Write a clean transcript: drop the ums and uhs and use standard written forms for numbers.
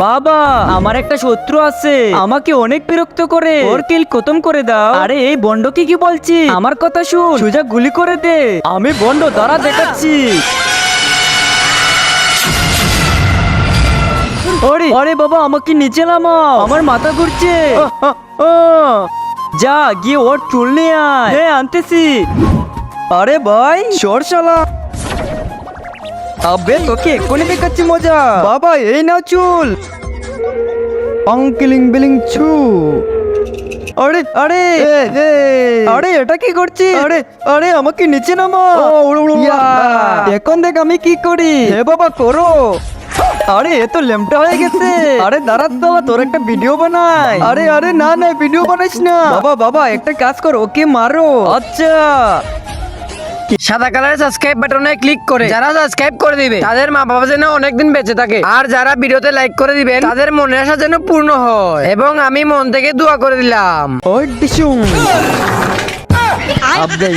বাবা আমার একটা শত্রু আছে, আমাকে অনেক বিরক্ত করে, ওর কিল খতম করে দাও। আরে এই বন্ডকে কি বলছি, আমার কথা শুন, সোজা গুলি করে দে। আমি বন্ড দ্বারা দেখাচ্ছি। আরে আরে বাবা আমাকে নিচে নামাও, আমার মাথা ঘুরছে। যা গিয়ে ওর চুল নিয়ে আয়। হ্যাঁ আনতেছি। আরে ভাই সরশালা, আবে তোকে এক্ষুনি দেখাচ্ছি মজা। বাবা এই নাও চুল। অঙ্কিলিং বিলিং ছু। আরে আরে আরে এটা কি করছি? আরে আরে আমাকে নিচে নামাও। এখন দেখ আমি কি করি। হে বাবা করো। আরে এ তো লেমটা হয়ে গেছে। আরে দাঁড়া বাবা তোর একটা ভিডিও বানাই। আরে আরে না না ভিডিও বানাইস না। বাবা বাবা একটা কাজ কর, ওকে মারো। আচ্ছা সাদা কালারের সাবস্ক্রাইব বাটনে ক্লিক করে যারা সাবস্ক্রাইব করে দিবে তাদের মা বাবা যেন অনেকদিন বেঁচে থাকে, আর যারা ভিডিওতে লাইক করে দিবেন তাদের মনের আশা যেন পূর্ণ হয়, এবং আমি মন থেকে দোয়া করে দিলাম। ওই ডিসুম আবে